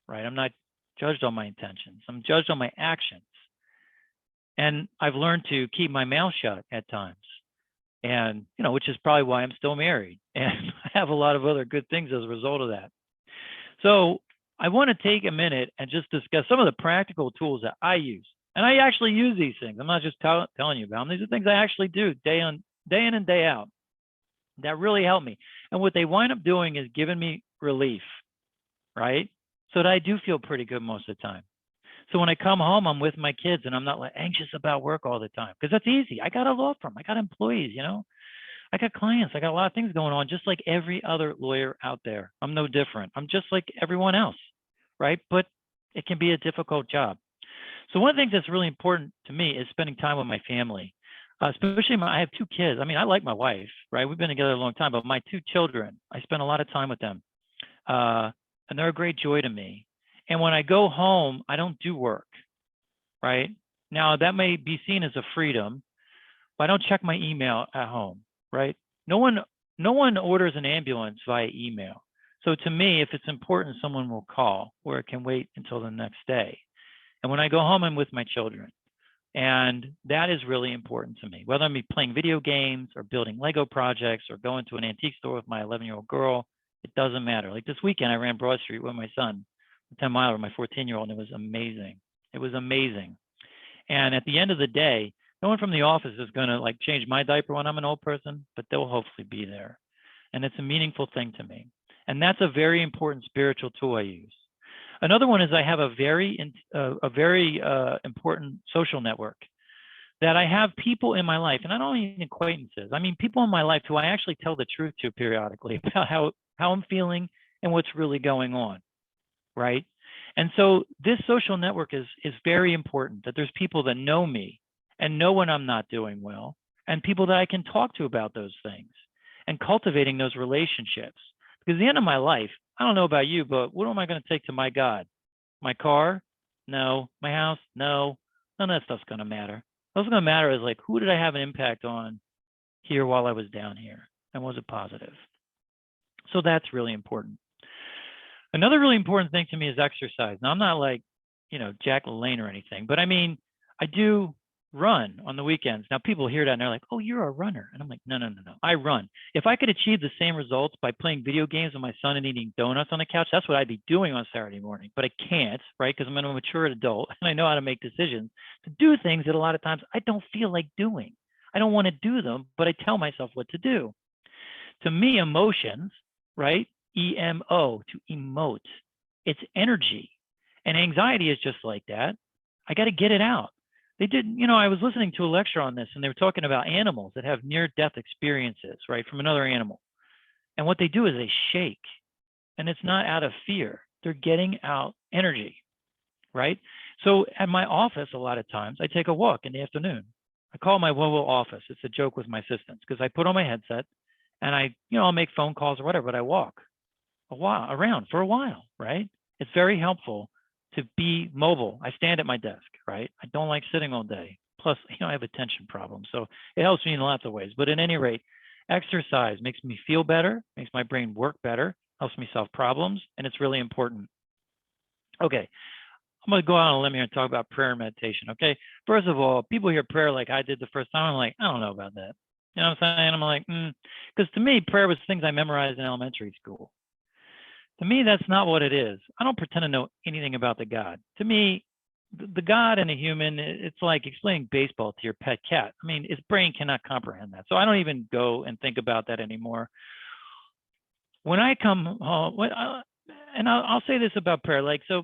right? I'm not judged on my intentions. I'm judged on my actions. And I've learned to keep my mouth shut at times. And, which is probably why I'm still married. And I have a lot of other good things as a result of that. So I want to take a minute and just discuss some of the practical tools that I use. And I actually use these things. I'm not just telling you about them. These are things I actually do day in and day out that really help me. And what they wind up doing is giving me relief, right? So that I do feel pretty good most of the time. So when I come home, I'm with my kids and I'm not like anxious about work all the time, because that's easy. I got a law firm. I got employees, I got clients. I got a lot of things going on, just like every other lawyer out there. I'm no different. I'm just like everyone else, right? But it can be a difficult job. So one of the things that's really important to me is spending time with my family, especially I have two kids. I mean, I like my wife, right? We've been together a long time, but my two children, I spend a lot of time with them. And they're a great joy to me. And when I go home, I don't do work, right? Now, that may be seen as a freedom, but I don't check my email at home, right? No one orders an ambulance via email. So to me, if it's important, someone will call, or it can wait until the next day. And when I go home, I'm with my children. And that is really important to me, whether I'm playing video games or building Lego projects or going to an antique store with my 11-year-old girl. It doesn't matter. Like this weekend, I ran Broad Street with my son, a 10 miler, my 14-year-old, and it was amazing. It was amazing. And at the end of the day, no one from the office is going to like change my diaper when I'm an old person, but they'll hopefully be there. And it's a meaningful thing to me. And that's a very important spiritual tool I use. Another one is I have a very important social network that I have people in my life, and I don't mean acquaintances. I mean people in my life who I actually tell the truth to periodically about how I'm feeling and what's really going on, right? And so this social network is very important, that there's people that know me and know when I'm not doing well, and people that I can talk to about those things, and cultivating those relationships. Because at the end of my life, I don't know about you, but what am I going to take to my God? My car? No. My house? No. None of that stuff's going to matter. What's going to matter is like, who did I have an impact on here while I was down here? And was it positive? So that's really important. Another really important thing to me is exercise. Now, I'm not like, Jack LaLanne or anything, but I mean, I do run on the weekends. Now people hear that and they're like, oh, you're a runner. And I'm like, no. I run. If I could achieve the same results by playing video games with my son and eating donuts on the couch, that's what I'd be doing on Saturday morning. But I can't, right? Because I'm a mature adult and I know how to make decisions to do things that a lot of times I don't feel like doing. I don't want to do them, but I tell myself what to do. To me, emotions, right? EMO, to emote. It's energy. And anxiety is just like that. I got to get it out. They did, I was listening to a lecture on this and they were talking about animals that have near-death experiences, right, from another animal. And what they do is they shake, and it's not out of fear. They're getting out energy, right? So at my office, a lot of times, I take a walk in the afternoon. I call my Whoa office. It's a joke with my assistants because I put on my headset and I'll make phone calls or whatever, but I walk around for a while, right? It's very helpful to be mobile. I stand at my desk, right? I don't like sitting all day. Plus, I have attention problems. So it helps me in lots of ways. But at any rate, exercise makes me feel better, makes my brain work better, helps me solve problems, and it's really important. Okay, I'm going to go out on a limb here and talk about prayer and meditation, okay? First of all, people hear prayer like I did the first time. I'm like, I don't know about that. You know what I'm saying? I'm like, because to me, prayer was things I memorized in elementary school. To me, that's not what it is. I don't pretend to know anything about the God. To me, the God and a human, it's like explaining baseball to your pet cat. I mean, his brain cannot comprehend that. So I don't even go and think about that anymore. When I come home, and I'll say this about prayer, like, so,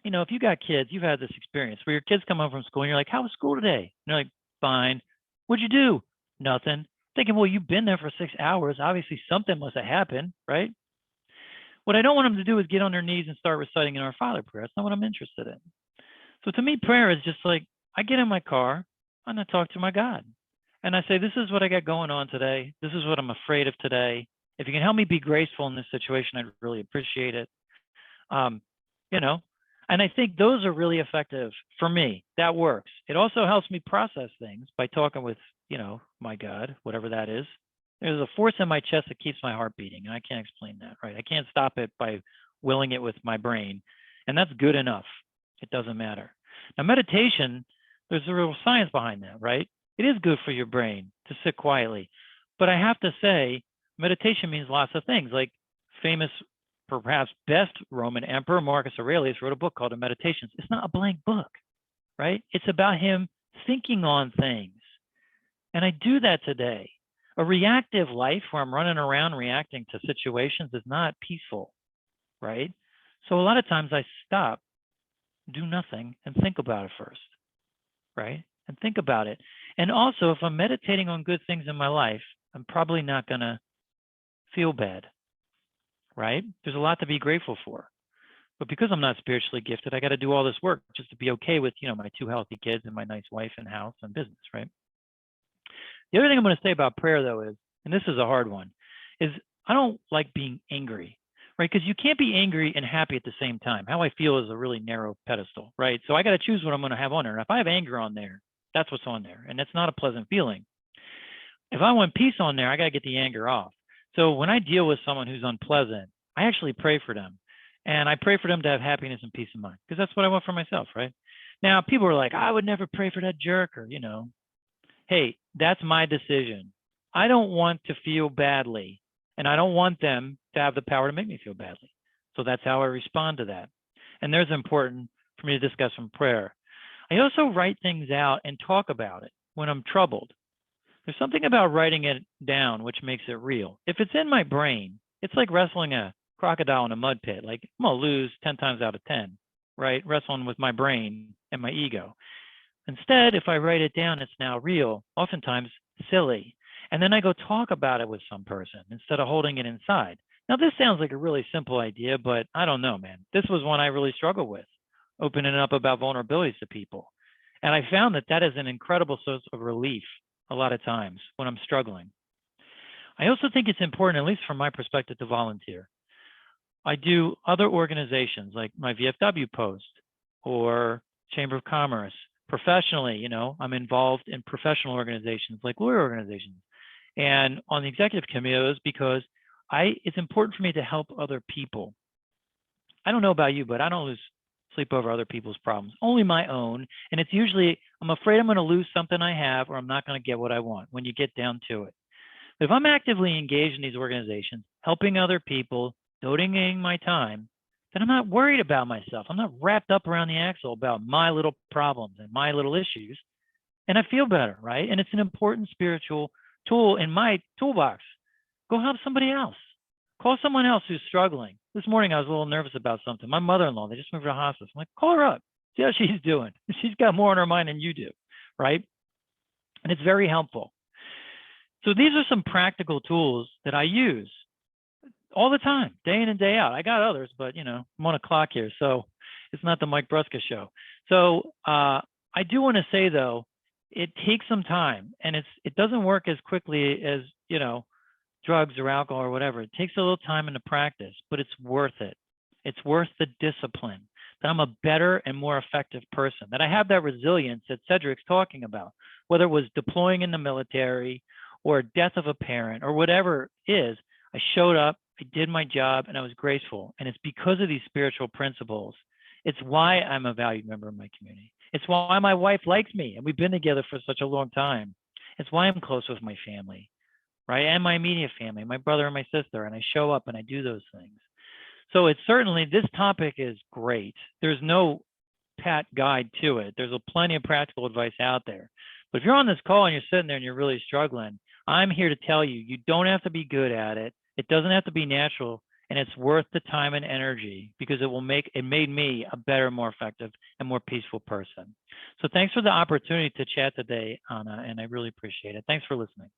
if you got kids, you've had this experience where your kids come home from school and you're like, how was school today? And they're like, fine. What'd you do? Nothing. Thinking, well, you've been there for 6 hours. Obviously something must have happened, right? What I don't want them to do is get on their knees and start reciting an Our Father prayer. That's not what I'm interested in. So to me, prayer is just like, I get in my car and I talk to my God. And I say, this is what I got going on today. This is what I'm afraid of today. If you can help me be graceful in this situation, I'd really appreciate it. And I think those are really effective for me. That works. It also helps me process things by talking with, my God, whatever that is. There's a force in my chest that keeps my heart beating, and I can't explain that, right? I can't stop it by willing it with my brain, and that's good enough. It doesn't matter. Now, meditation, there's a real science behind that, right? It is good for your brain to sit quietly, but I have to say, meditation means lots of things. Like famous, perhaps best Roman emperor Marcus Aurelius wrote a book called The Meditations. It's not a blank book, right? It's about him thinking on things, and I do that today. A reactive life where I'm running around reacting to situations is not peaceful, right? So a lot of times I stop, do nothing, and think about it first, right? And think about it. And also, if I'm meditating on good things in my life, I'm probably not going to feel bad, right? There's a lot to be grateful for. But because I'm not spiritually gifted, I got to do all this work just to be okay with, my 2 healthy kids and my nice wife and house and business, right? The other thing I'm going to say about prayer, though, is, and this is a hard one, is I don't like being angry, right? Because you can't be angry and happy at the same time. How I feel is a really narrow pedestal, right? So I got to choose what I'm going to have on there. And if I have anger on there, that's what's on there. And that's not a pleasant feeling. If I want peace on there, I got to get the anger off. So when I deal with someone who's unpleasant, I actually pray for them. And I pray for them to have happiness and peace of mind, because that's what I want for myself, right? Now, people are like, I would never pray for that jerk, or, hey, that's my decision. I don't want to feel badly, and I don't want them to have the power to make me feel badly. So that's how I respond to that. And there's important for me to discuss in prayer. I also write things out and talk about it when I'm troubled. There's something about writing it down which makes it real. If it's in my brain, it's like wrestling a crocodile in a mud pit. Like, I'm going to lose 10 times out of 10, right? Wrestling with my brain and my ego. Instead, if I write it down, it's now real, oftentimes silly. And then I go talk about it with some person instead of holding it inside. Now, this sounds like a really simple idea, but I don't know, man. This was one I really struggled with, opening up about vulnerabilities to people. And I found that that is an incredible source of relief a lot of times when I'm struggling. I also think it's important, at least from my perspective, to volunteer. I do other organizations like my VFW post or Chamber of Commerce. Professionally, I'm involved in professional organizations like lawyer organizations. And on the executive committee, it was because it's important for me to help other people. I don't know about you, but I don't lose sleep over other people's problems, only my own. And it's usually, I'm afraid I'm going to lose something I have, or I'm not going to get what I want when you get down to it. But if I'm actively engaged in these organizations, helping other people, donating my time, then I'm not worried about myself. I'm not wrapped up around the axle about my little problems and my little issues. And I feel better, right? And it's an important spiritual tool in my toolbox. Go help somebody else. Call someone else who's struggling. This morning, I was a little nervous about something. My mother-in-law, they just moved to hospice. I'm like, call her up. See how she's doing. She's got more on her mind than you do, right? And it's very helpful. So these are some practical tools that I use all the time, day in and day out. I got others, but I'm on a clock here, so it's not the Mike Brusca show. So I do want to say though, it takes some time, and it doesn't work as quickly as drugs or alcohol or whatever. It takes a little time into practice, but it's worth it. It's worth the discipline. That I'm a better and more effective person. That I have that resilience that Cedric's talking about, whether it was deploying in the military or death of a parent or whatever it is. I showed up, I did my job, and I was graceful. And it's because of these spiritual principles. It's why I'm a valued member of my community. It's why my wife likes me, and we've been together for such a long time. It's why I'm close with my family, right? And my immediate family, my brother and my sister, and I show up and I do those things. So it's certainly, this topic is great. There's no pat guide to it. There's plenty of practical advice out there. But if you're on this call and you're sitting there and you're really struggling, I'm here to tell you, you don't have to be good at it. It doesn't have to be natural, and it's worth the time and energy because it made me a better, more effective, and more peaceful person. So thanks for the opportunity to chat today, Anna, and I really appreciate it. Thanks for listening.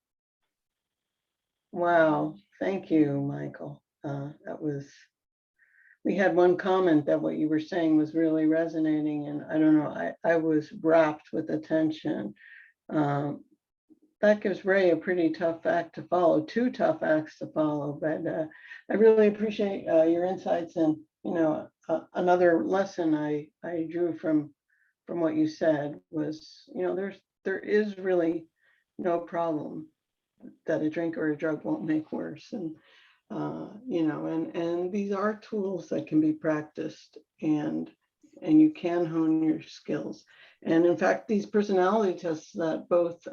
Wow, thank you, Michael. We had one comment that what you were saying was really resonating, and I don't know, I was rapt with attention. That gives Ray a pretty tough act to follow, 2 tough acts to follow, but I really appreciate your insights. And, another lesson I drew from what you said was, there is really no problem that a drink or a drug won't make worse. And, and these are tools that can be practiced, and you can hone your skills. And in fact, these personality tests that both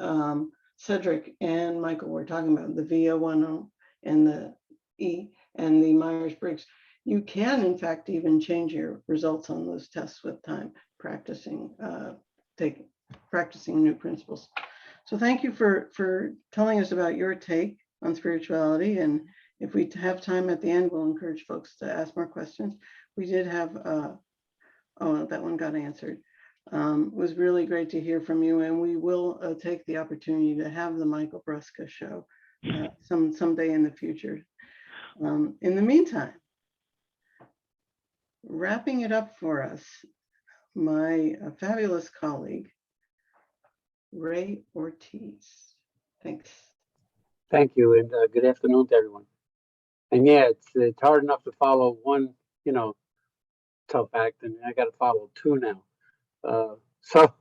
Cedric and Michael were talking about, the VO10 and the E and the Myers-Briggs, you can in fact even change your results on those tests with time, practicing new principles. So thank you for telling us about your take on spirituality. And if we have time at the end, we'll encourage folks to ask more questions. We did have, that one got answered. It was really great to hear from you, and we will take the opportunity to have the Michael Brusca show someday in the future. In the meantime, wrapping it up for us, my fabulous colleague, Ray Ortiz. Thanks. Thank you, and good afternoon to everyone. And yeah, it's hard enough to follow one, tough act, and I got to follow 2 now. So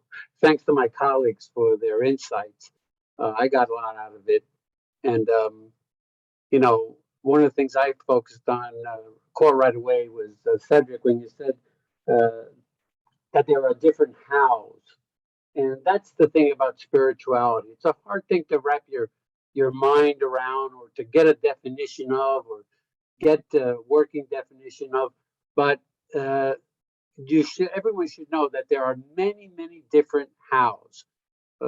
thanks to my colleagues for their insights. I got a lot out of it. And, one of the things I focused on, caught right away was Cedric, when you said that there are different hows. And that's the thing about spirituality. It's a hard thing to wrap your mind around, or to get a definition of, or get a working definition of. But everyone should know that there are many, many different hows.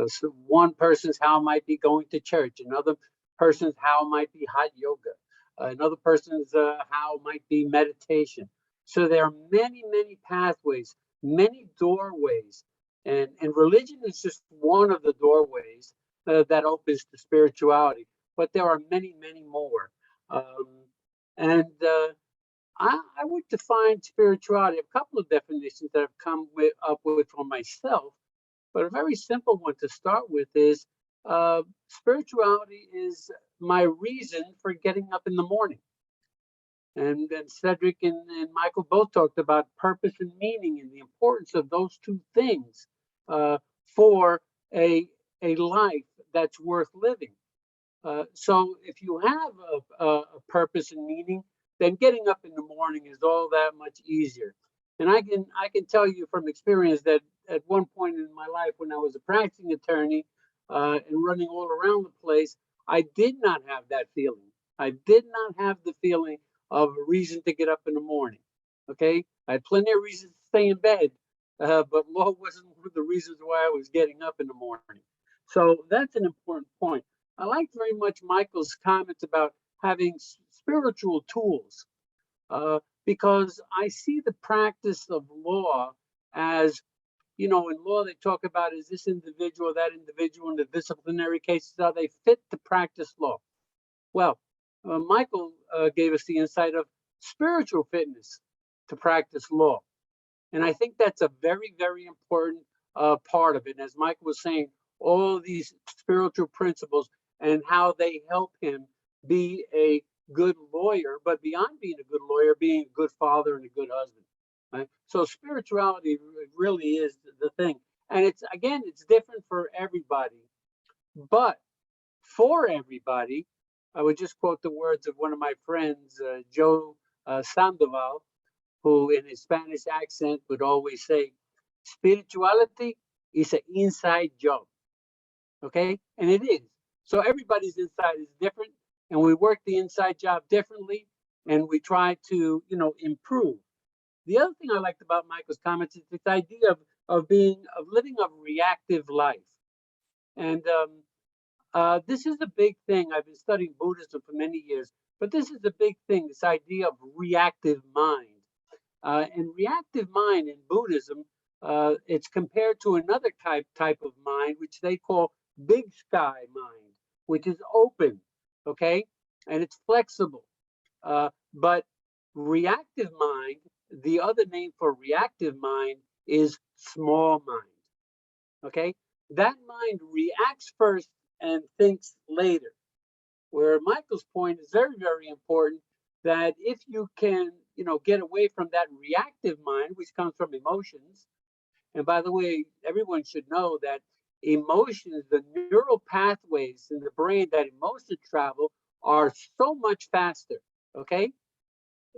So one person's how might be going to church. Another person's how might be hot yoga. Another person's how might be meditation. So there are many, many pathways, many doorways. And religion is just one of the doorways that opens to spirituality. But there are many, many more. I would define spirituality, a couple of definitions that I've come up with for myself. But a very simple one to start with is spirituality is my reason for getting up in the morning. And then Cedric and Michael both talked about purpose and meaning and the importance of those two things for a life that's worth living. So if you have a purpose and meaning, then getting up in the morning is all that much easier. And I can tell you from experience that at one point in my life, when I was a practicing attorney and running all around the place, I did not have that feeling. I did not have the feeling of a reason to get up in the morning. Okay, I had plenty of reasons to stay in bed, but law wasn't one of the reasons why I was getting up in the morning. So that's an important point. I liked very much Michael's comments about having spiritual tools, because I see the practice of law as, in law they talk about, is this individual, that individual, in the disciplinary cases, how they fit to practice law. Well, Michael gave us the insight of spiritual fitness to practice law. And I think that's a very, very important part of it. And as Michael was saying, all these spiritual principles and how they help him be a good lawyer, but beyond being a good lawyer, being a good father and a good husband. Right? So spirituality really is the thing. And it's different for everybody. But for everybody, I would just quote the words of one of my friends, Joe Sandoval, who in his Spanish accent would always say, spirituality is an inside job. Okay? And it is. So everybody's inside is different, and we work the inside job differently, and we try to, improve. The other thing I liked about Michael's comments is this idea of living a reactive life. And this is a big thing. I've been studying Buddhism for many years, but this is a big thing, this idea of reactive mind. And reactive mind in Buddhism, it's compared to another type of mind, which they call big sky mind, which is open, okay? And it's flexible. But reactive mind, the other name for reactive mind is small mind, okay? That mind reacts first and thinks later. Where Michael's point is very, very important, that if you can, get away from that reactive mind, which comes from emotions. And by the way, everyone should know that emotions, the neural pathways in the brain that emotions travel are so much faster, okay?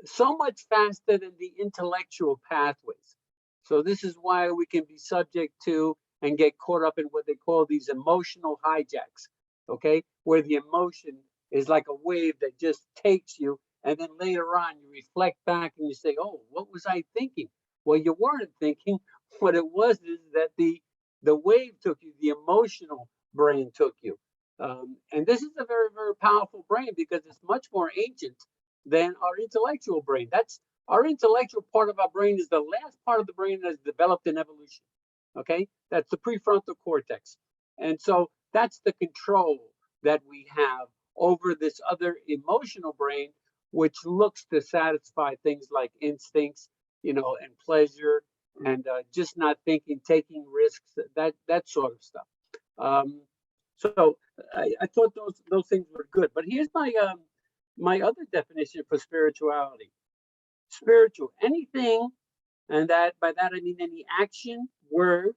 So much faster than the intellectual pathways. So this is why we can be subject to and get caught up in what they call these emotional hijacks, okay? Where the emotion is like a wave that just takes you, and then later on you reflect back and you say, oh, what was I thinking? Well, you weren't thinking. What it was is that the wave took you, the emotional brain took you. And this is a very, very powerful brain because it's much more ancient than our intellectual brain. That's our intellectual part of our brain is the last part of the brain that's developed in evolution. Okay, that's the prefrontal cortex. And so that's the control that we have over this other emotional brain, which looks to satisfy things like instincts, and pleasure, and just not thinking, taking risks, that sort of stuff. So I thought those things were good. But here's my other definition for spirituality. Spiritual, anything, and by that I mean any action, word,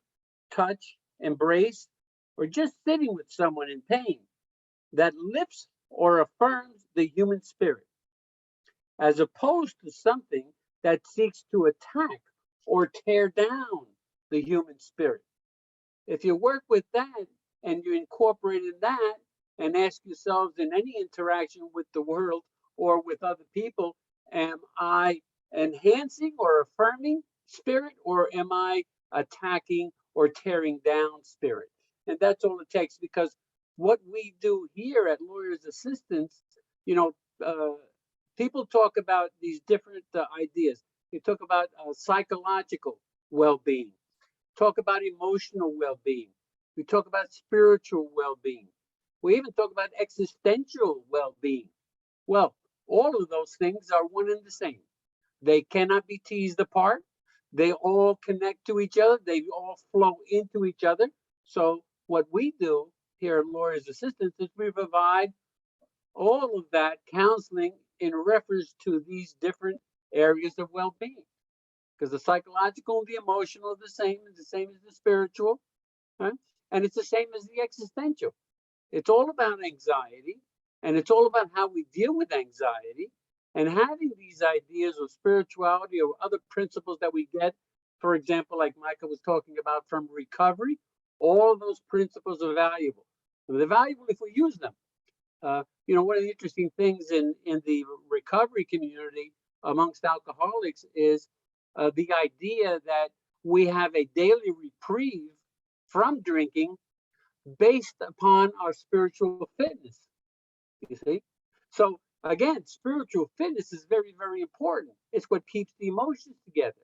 touch, embrace, or just sitting with someone in pain that lifts or affirms the human spirit, as opposed to something that seeks to attack or tear down the human spirit. If you work with that and you incorporate in that and ask yourselves in any interaction with the world or with other people, am I enhancing or affirming spirit, or am I attacking or tearing down spirit? And that's all it takes, because what we do here at Lawyers Assistants, you know, people talk about these different ideas. They talk about psychological well-being, talk about emotional well-being. We talk about spiritual well-being. We even talk about existential well-being. Well, all of those things are one and the same. They cannot be teased apart. They all connect to each other. They all flow into each other. So what we do here at Lawyers Assistants is we provide all of that counseling in reference to these different areas of well-being. Because the psychological and the emotional are the same as the spiritual, right? And it's the same as the existential. It's all about anxiety, and it's all about how we deal with anxiety, and having these ideas of spirituality or other principles that we get, for example, like Micah was talking about from recovery. All of those principles are valuable. They're valuable if we use them. You know, one of the interesting things in the recovery community amongst alcoholics is the idea that we have a daily reprieve from drinking based upon our spiritual fitness. You see? So again, spiritual fitness is very, very important. It's what keeps the emotions together,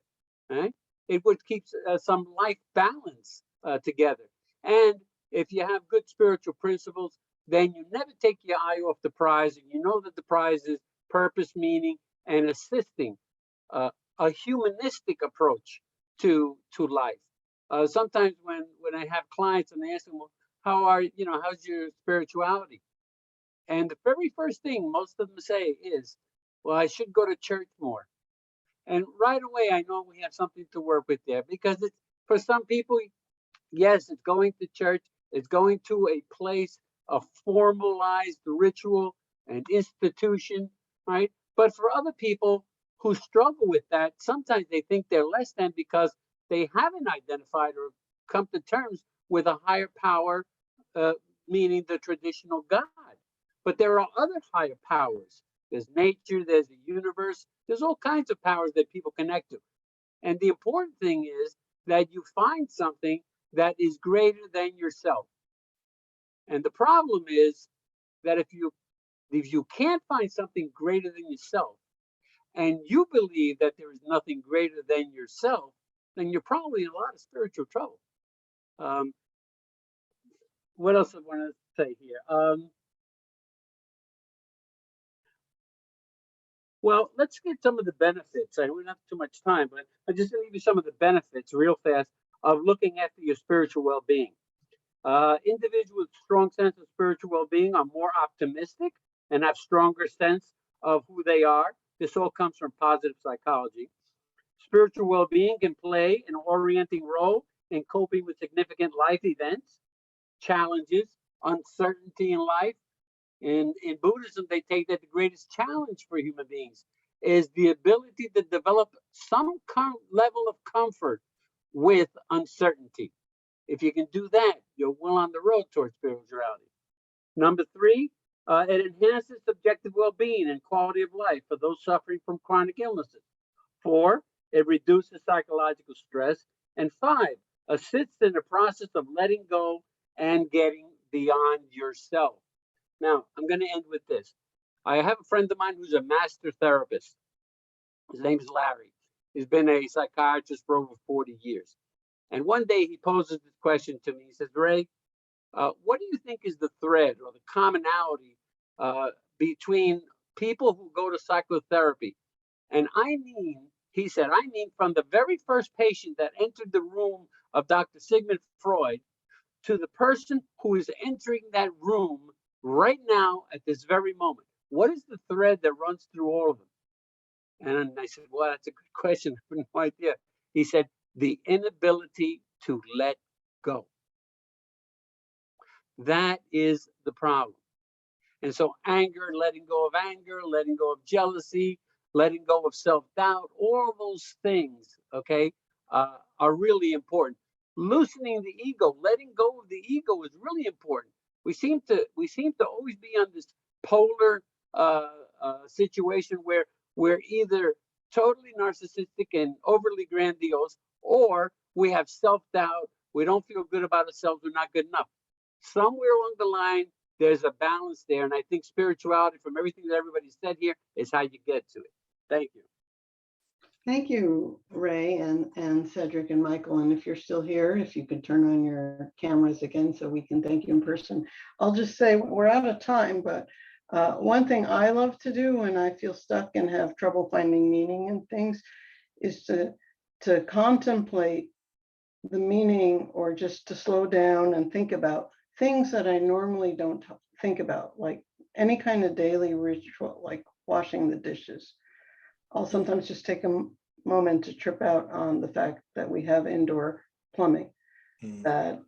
right? It what keeps some life balance together. And if you have good spiritual principles, then you never take your eye off the prize, and you know that the prize is purpose, meaning, and assisting a humanistic approach to life. Sometimes when I have clients and they ask them, well, how's your spirituality? And the very first thing most of them say is, well, I should go to church more. And right away, I know we have something to work with there, because it's, for some people, yes, it's going to church, it's going to a place, a formalized ritual and institution, right? But for other people who struggle with that, sometimes they think they're less than because they haven't identified or come to terms with a higher power, meaning the traditional God. But there are other higher powers. There's nature, there's the universe, there's all kinds of powers that people connect to. And the important thing is that you find something that is greater than yourself. And the problem is that if you can't find something greater than yourself, and you believe that there is nothing greater than yourself, then you're probably in a lot of spiritual trouble. What else I want to say here? Well, let's get some of the benefits. I don't have too much time, but I'm just going to give you some of the benefits real fast of looking after your spiritual well-being. Individuals with strong sense of spiritual well-being are more optimistic and have stronger sense of who they are. This all comes from positive psychology. Spiritual well-being can play an orienting role in coping with significant life events, challenges, uncertainty in life. In Buddhism, they take that the greatest challenge for human beings is the ability to develop some level of comfort with uncertainty. If you can do that, you're well on the road towards spirituality. Number 3, it enhances subjective well-being and quality of life for those suffering from chronic illnesses. 4, it reduces psychological stress. And 5, assists in the process of letting go and getting beyond yourself. Now, I'm going to end with this. I have a friend of mine who's a master therapist. His name's Larry. He's been a psychiatrist for over 40 years. And one day he poses this question to me. He says, Ray, what do you think is the thread or the commonality between people who go to psychotherapy? And he said, I mean from the very first patient that entered the room of Dr. Sigmund Freud to the person who is entering that room right now at this very moment. What is the thread that runs through all of them? And I said, well, that's a good question. I have no idea. He said, the inability to let go. That is the problem. And so anger, letting go of jealousy, letting go of self-doubt, all those things, okay, are really important. Loosening the ego, letting go of the ego is really important. We seem to always be on this polar situation where we're either totally narcissistic and overly grandiose, or we have self-doubt. We don't feel good about ourselves. We're not good enough. Somewhere along the line, there's a balance there. And I think spirituality, from everything that everybody said here, is how you get to it. Thank you. Thank you, Ray and Cedric and Michael. And if you're still here, if you could turn on your cameras again so we can thank you in person. I'll just say we're out of time, but one thing I love to do when I feel stuck and have trouble finding meaning in things is to contemplate the meaning, or just to slow down and think about things that I normally don't think about, like any kind of daily ritual, like washing the dishes. I'll sometimes just take a moment to trip out on the fact that we have indoor plumbing, that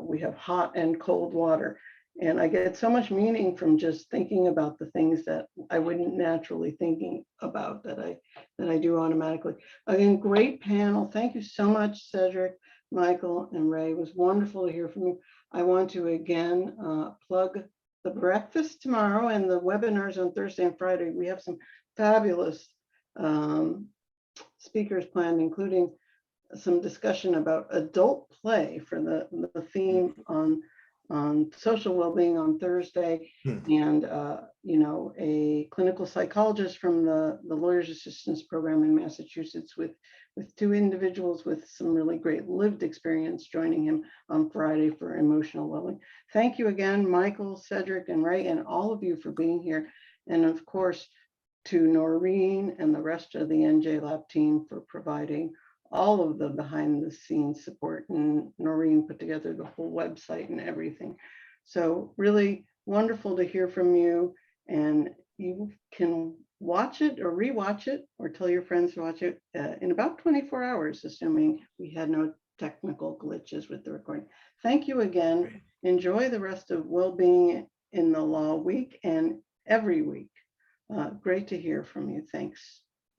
we have hot and cold water. And I get so much meaning from just thinking about the things that I wouldn't naturally thinking about, that I do automatically. Again, great panel. Thank you so much, Cedric, Michael, and Ray. It was wonderful to hear from you. I want to again plug the breakfast tomorrow and the webinars on Thursday and Friday. We have some fabulous speakers planned, including some discussion about adult play for the theme on social well-being on Thursday, and a clinical psychologist from the Lawyers Assistance Program in Massachusetts with two individuals with some really great lived experience joining him on Friday for emotional well-being. Thank you again, Michael, Cedric, and Ray, and all of you for being here. And of course, to Noreen and the rest of the NJLAP team for providing all of the behind the scenes support, and Noreen put together the whole website and everything. So really wonderful to hear from you, and you can watch it or rewatch it or tell your friends to watch it in about 24 hours, assuming we had no technical glitches with the recording. Thank you again. Great. Enjoy the rest of Wellbeing in the Law week and every week. Great to hear from you. Thanks.